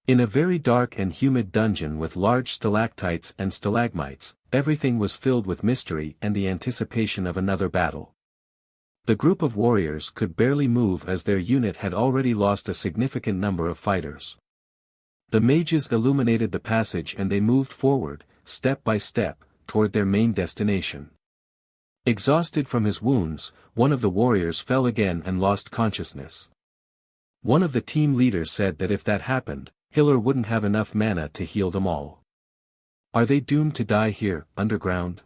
In a very dark and humid dungeon with large stalactites and stalagmites, everything was filled with mystery and the anticipation of another battle. The group of warriors could barely move as their unit had already lost a significant number of fighters. The mages illuminated the passage and they moved forward, step by step, toward their main destination. Exhausted from his wounds, one of the warriors fell again and lost consciousness. One of the team leaders said that if that happened, Hiller wouldn't have enough mana to heal them all. Are they doomed to die here, underground?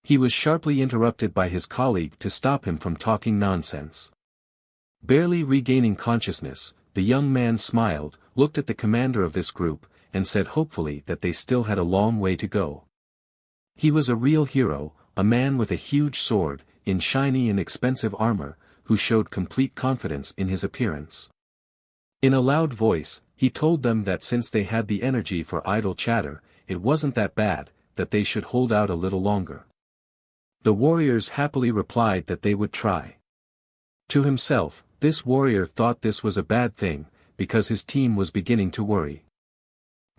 He was sharply interrupted by his colleague to stop him from talking nonsense. Barely regaining consciousness, the young man smiled, looked at the commander of this group, and said hopefully that they still had a long way to go. He was a real hero, a man with a huge sword, in shiny and expensive armor, who showed complete confidence in his appearance. In a loud voice, he told them that since they had the energy for idle chatter, it wasn't that bad, that they should hold out a little longer. The warriors happily replied that they would try. To himself, this warrior thought this was a bad thing, because his team was beginning to worry.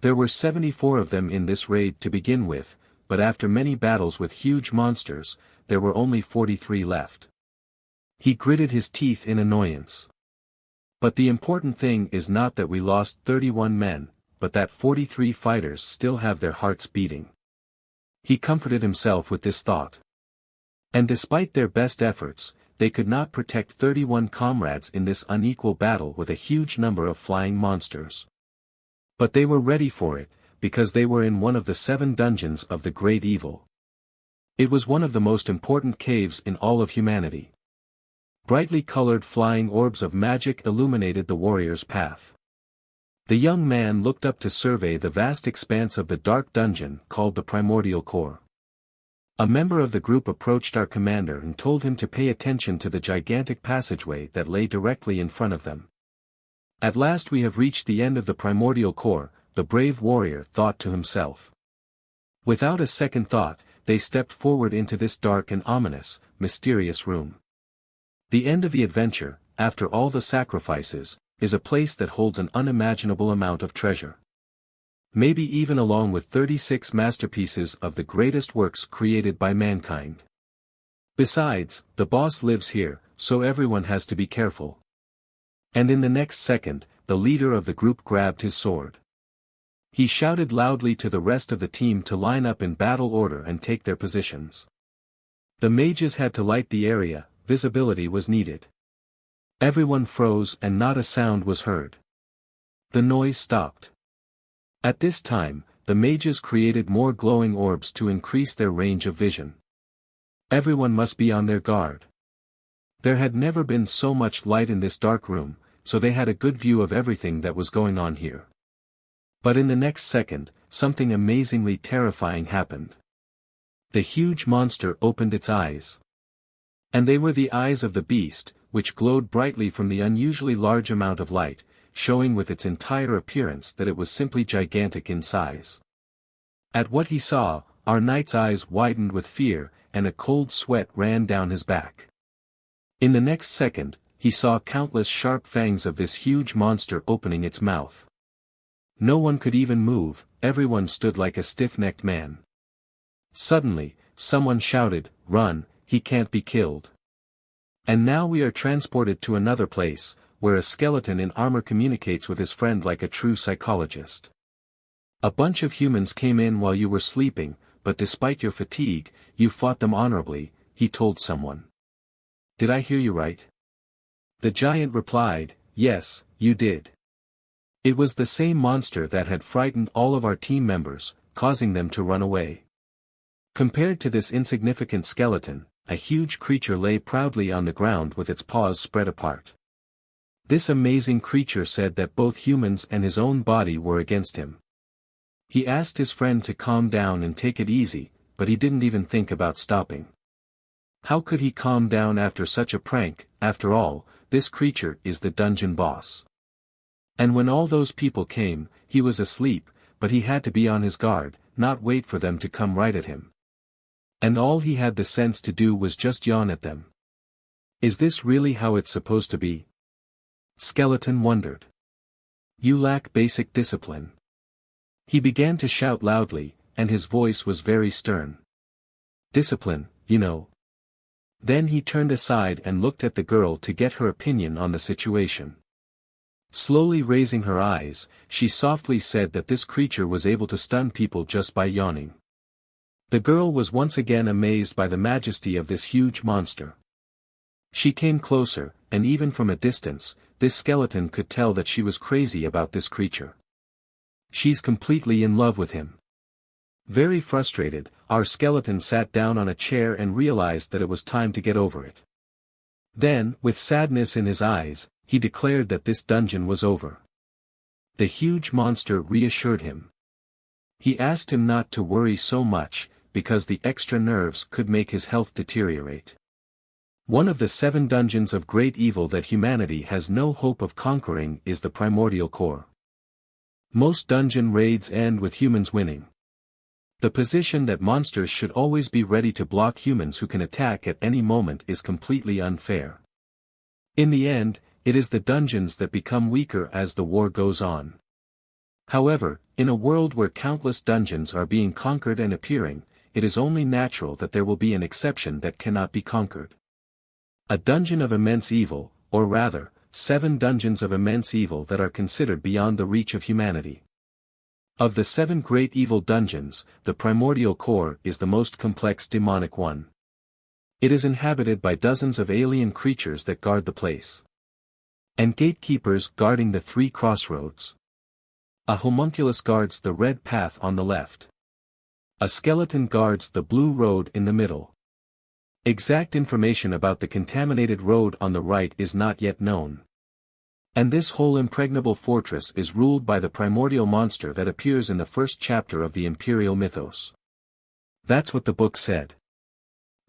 There were 74 of them in this raid to begin with, but after many battles with huge monsters, there were only 43 left. He gritted his teeth in annoyance. But the important thing is not that we lost 31 men, but that 43 fighters still have their hearts beating. He comforted himself with this thought. And despite their best efforts, they could not protect 31 comrades in this unequal battle with a huge number of flying monsters. But they were ready for it, because they were in one of the 7 dungeons of the Great Evil. It was one of the most important caves in all of humanity. Brightly colored flying orbs of magic illuminated the warrior's path. The young man looked up to survey the vast expanse of the dark dungeon called the Primordial Core. A member of the group approached our commander and told him to pay attention to the gigantic passageway that lay directly in front of them. At last we have reached the end of the Primordial Core, the brave warrior thought to himself. Without a second thought, they stepped forward into this dark and ominous, mysterious room. The end of the adventure, after all the sacrifices, is a place that holds an unimaginable amount of treasure. Maybe even along with 36 masterpieces of the greatest works created by mankind. Besides, the boss lives here, so everyone has to be careful. And in the next second, the leader of the group grabbed his sword. He shouted loudly to the rest of the team to line up in battle order and take their positions. The mages had to light the area, visibility was needed. Everyone froze and not a sound was heard. The noise stopped. At this time, the mages created more glowing orbs to increase their range of vision. Everyone must be on their guard. There had never been so much light in this dark room, so they had a good view of everything that was going on here. But in the next second, something amazingly terrifying happened. The huge monster opened its eyes. And they were the eyes of the beast, which glowed brightly from the unusually large amount of light, showing with its entire appearance that it was simply gigantic in size. At what he saw, our knight's eyes widened with fear, and a cold sweat ran down his back. In the next second, he saw countless sharp fangs of this huge monster opening its mouth. No one could even move, everyone stood like a stiff-necked man. Suddenly, someone shouted, "Run, he can't be killed." And now we are transported to another place, where a skeleton in armor communicates with his friend like a true psychologist. A bunch of humans came in while you were sleeping, but despite your fatigue, you fought them honorably, he told someone. Did I hear you right? The giant replied, yes, you did. It was the same monster that had frightened all of our team members, causing them to run away. Compared to this insignificant skeleton, a huge creature lay proudly on the ground with its paws spread apart. This amazing creature said that both humans and his own body were against him. He asked his friend to calm down and take it easy, but he didn't even think about stopping. How could he calm down after such a prank? After all, this creature is the dungeon boss. And when all those people came, he was asleep, but he had to be on his guard, not wait for them to come right at him. And all he had the sense to do was just yawn at them. Is this really how it's supposed to be? Skeleton wondered. You lack basic discipline. He began to shout loudly, and his voice was very stern. Discipline, you know. Then he turned aside and looked at the girl to get her opinion on the situation. Slowly raising her eyes, she softly said that this creature was able to stun people just by yawning. The girl was once again amazed by the majesty of this huge monster. She came closer, and even from a distance, this skeleton could tell that she was crazy about this creature. She's completely in love with him. Very frustrated, our skeleton sat down on a chair and realized that it was time to get over it. Then, with sadness in his eyes, he declared that this dungeon was over. The huge monster reassured him. He asked him not to worry so much, because the extra nerves could make his health deteriorate. One of the 7 dungeons of great evil that humanity has no hope of conquering is the primordial core. Most dungeon raids end with humans winning. The position that monsters should always be ready to block humans who can attack at any moment is completely unfair. In the end, it is the dungeons that become weaker as the war goes on. However, in a world where countless dungeons are being conquered and appearing, it is only natural that there will be an exception that cannot be conquered. A dungeon of immense evil, or rather, 7 dungeons of immense evil that are considered beyond the reach of humanity. Of the 7 great evil dungeons, the primordial core is the most complex demonic one. It is inhabited by dozens of alien creatures that guard the place. And gatekeepers guarding the 3 crossroads. A homunculus guards the red path on the left. A skeleton guards the blue road in the middle. Exact information about the contaminated road on the right is not yet known. And this whole impregnable fortress is ruled by the primordial monster that appears in the first chapter of the imperial mythos. That's what the book said.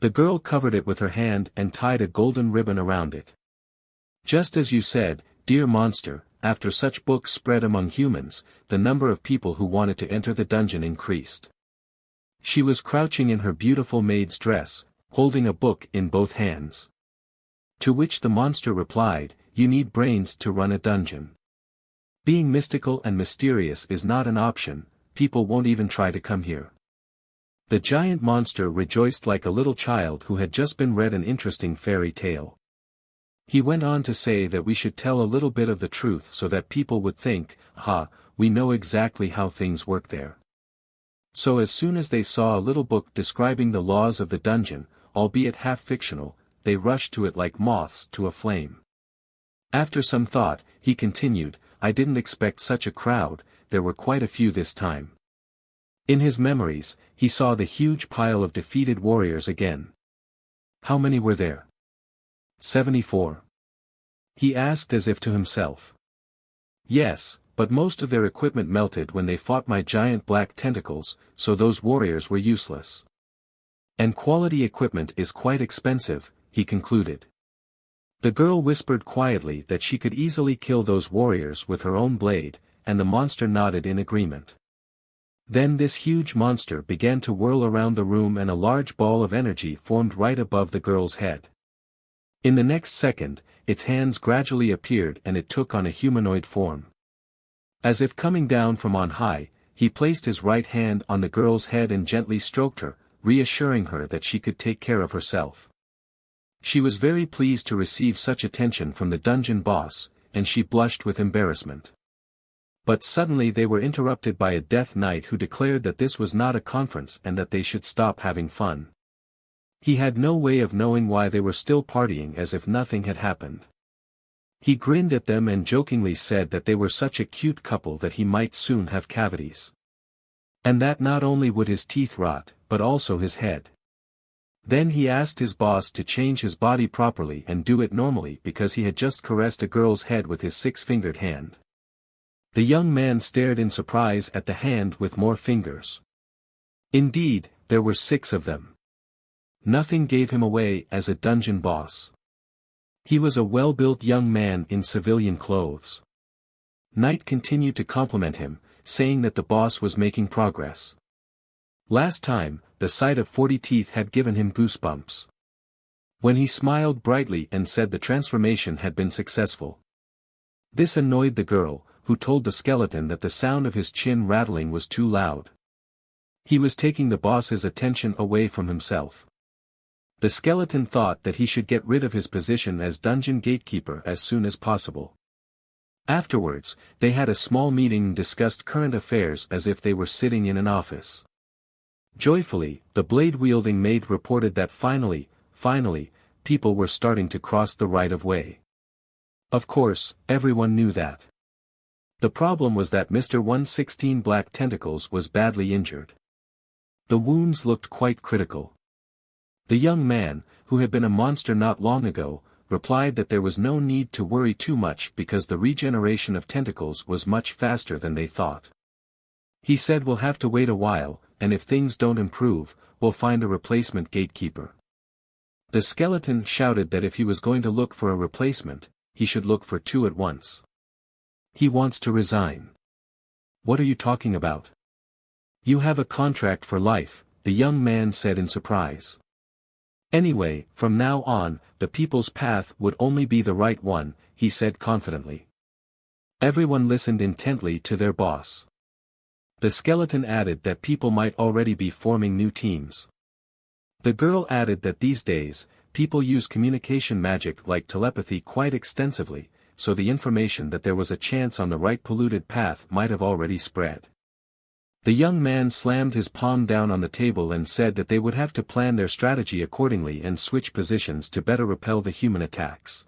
The girl covered it with her hand and tied a golden ribbon around it. Just as you said, dear monster, after such books spread among humans, the number of people who wanted to enter the dungeon increased. She was crouching in her beautiful maid's dress, holding a book in both hands. To which the monster replied, you need brains to run a dungeon. Being mystical and mysterious is not an option, people won't even try to come here. The giant monster rejoiced like a little child who had just been read an interesting fairy tale. He went on to say that we should tell a little bit of the truth so that people would think, we know exactly how things work there. So as soon as they saw a little book describing the laws of the dungeon, albeit half-fictional, they rushed to it like moths to a flame. After some thought, he continued, I didn't expect such a crowd, there were quite a few this time. In his memories, he saw the huge pile of defeated warriors again. How many were there? 74. He asked as if to himself. Yes, but most of their equipment melted when they fought my giant black tentacles, so those warriors were useless. And quality equipment is quite expensive, he concluded. The girl whispered quietly that she could easily kill those warriors with her own blade, and the monster nodded in agreement. Then this huge monster began to whirl around the room and a large ball of energy formed right above the girl's head. In the next second, its hands gradually appeared and it took on a humanoid form. As if coming down from on high, he placed his right hand on the girl's head and gently stroked her, reassuring her that she could take care of herself. She was very pleased to receive such attention from the dungeon boss, and she blushed with embarrassment. But suddenly they were interrupted by a death knight who declared that this was not a conference and that they should stop having fun. He had no way of knowing why they were still partying as if nothing had happened. He grinned at them and jokingly said that they were such a cute couple that he might soon have cavities. And that not only would his teeth rot, but also his head. Then he asked his boss to change his body properly and do it normally because he had just caressed a girl's head with his 6-fingered hand. The young man stared in surprise at the hand with more fingers. Indeed, there were 6 of them. Nothing gave him away as a dungeon boss. He was a well-built young man in civilian clothes. Knight continued to compliment him, saying that the boss was making progress. Last time, the sight of 40 teeth had given him goosebumps. When he smiled brightly and said the transformation had been successful. This annoyed the girl, who told the skeleton that the sound of his chin rattling was too loud. He was taking the boss's attention away from himself. The skeleton thought that he should get rid of his position as dungeon gatekeeper as soon as possible. Afterwards, they had a small meeting and discussed current affairs as if they were sitting in an office. Joyfully, the blade-wielding maid reported that finally, people were starting to cross the right-of-way. Of course, everyone knew that. The problem was that Mr. 116 Black Tentacles was badly injured. The wounds looked quite critical. The young man, who had been a monster not long ago, replied that there was no need to worry too much because the regeneration of tentacles was much faster than they thought. He said we'll have to wait a while, and if things don't improve, we'll find a replacement gatekeeper. The skeleton shouted that if he was going to look for a replacement, he should look for two at once. He wants to resign. What are you talking about? You have a contract for life, the young man said in surprise. Anyway, from now on, the people's path would only be the right one, he said confidently. Everyone listened intently to their boss. The skeleton added that people might already be forming new teams. The girl added that these days, people use communication magic like telepathy quite extensively, so the information that there was a chance on the right polluted path might have already spread. The young man slammed his palm down on the table and said that they would have to plan their strategy accordingly and switch positions to better repel the human attacks.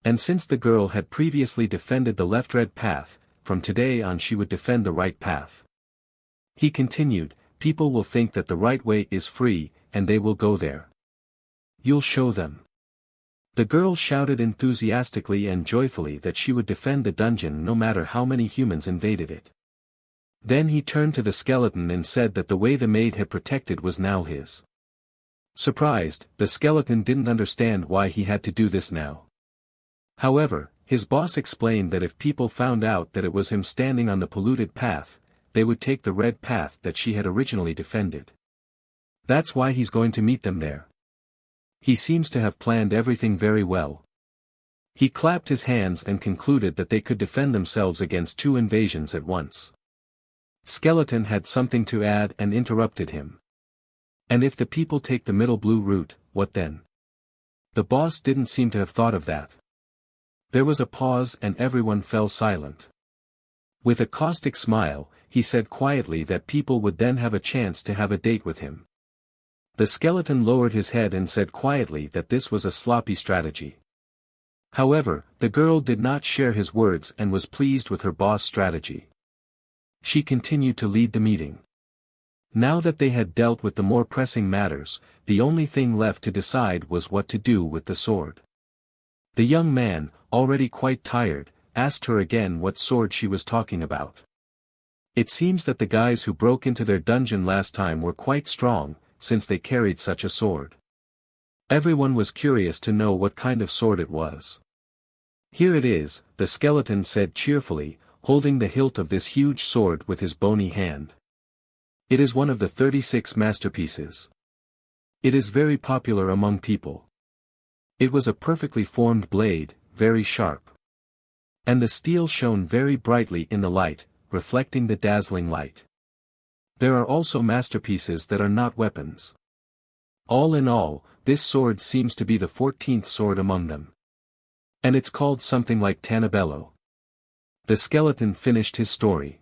And since the girl had previously defended the left red path, from today on she would defend the right path. He continued, people will think that the right way is free, and they will go there. You'll show them. The girl shouted enthusiastically and joyfully that she would defend the dungeon no matter how many humans invaded it. Then he turned to the skeleton and said that the way the maid had protected was now his. Surprised, the skeleton didn't understand why he had to do this now. However, his boss explained that if people found out that it was him standing on the polluted path, they would take the red path that she had originally defended. That's why he's going to meet them there. He seems to have planned everything very well. He clapped his hands and concluded that they could defend themselves against two invasions at once. Skeleton had something to add and interrupted him. And if the people take the middle blue route, what then? The boss didn't seem to have thought of that. There was a pause and everyone fell silent. With a caustic smile, he said quietly that people would then have a chance to have a date with him. The skeleton lowered his head and said quietly that this was a sloppy strategy. However, the girl did not share his words and was pleased with her boss' strategy. She continued to lead the meeting. Now that they had dealt with the more pressing matters, the only thing left to decide was what to do with the sword. The young man, already quite tired, asked her again what sword she was talking about. It seems that the guys who broke into their dungeon last time were quite strong, since they carried such a sword. Everyone was curious to know what kind of sword it was. Here it is, the skeleton said cheerfully, holding the hilt of this huge sword with his bony hand. It is one of the 36 masterpieces. It is very popular among people. It was a perfectly formed blade, very sharp. And the steel shone very brightly in the light, reflecting the dazzling light. There are also masterpieces that are not weapons. All in all, this sword seems to be the 14th sword among them. And it's called something like Tanabello. The skeleton finished his story.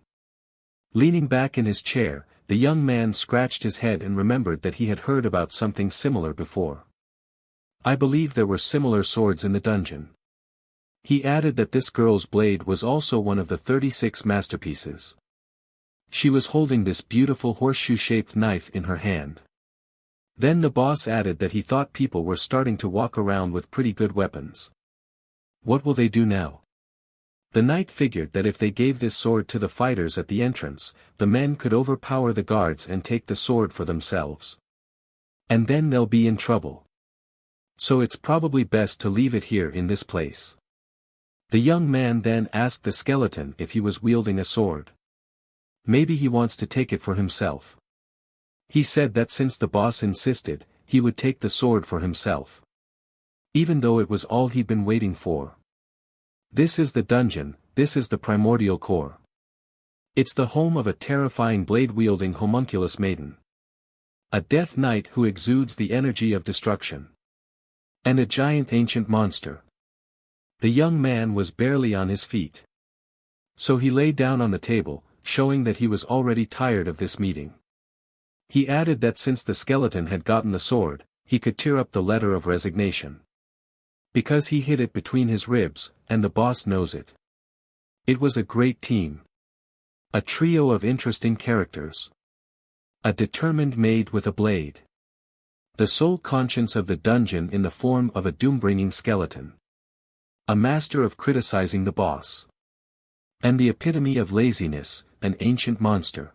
Leaning back in his chair, the young man scratched his head and remembered that he had heard about something similar before. I believe there were similar swords in the dungeon. He added that this girl's blade was also one of the 36 masterpieces. She was holding this beautiful horseshoe-shaped knife in her hand. Then the boss added that he thought people were starting to walk around with pretty good weapons. What will they do now? The knight figured that if they gave this sword to the fighters at the entrance, the men could overpower the guards and take the sword for themselves. And then they'll be in trouble. So it's probably best to leave it here in this place. The young man then asked the skeleton if he was wielding a sword. Maybe he wants to take it for himself. He said that since the boss insisted, he would take the sword for himself. Even though it was all he'd been waiting for. This is the dungeon, this is the primordial core. It's the home of a terrifying blade-wielding homunculus maiden. A death knight who exudes the energy of destruction. And a giant ancient monster. The young man was barely on his feet. So he lay down on the table, showing that he was already tired of this meeting. He added that since the skeleton had gotten the sword, he could tear up the letter of resignation. Because he hid it between his ribs, and the boss knows it. It was a great team. A trio of interesting characters. A determined maid with a blade. The sole conscience of the dungeon in the form of a doom-bringing skeleton. A master of criticizing the boss. And the epitome of laziness, an ancient monster.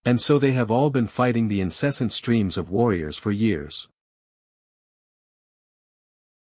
And so they have all been fighting the incessant streams of warriors for years.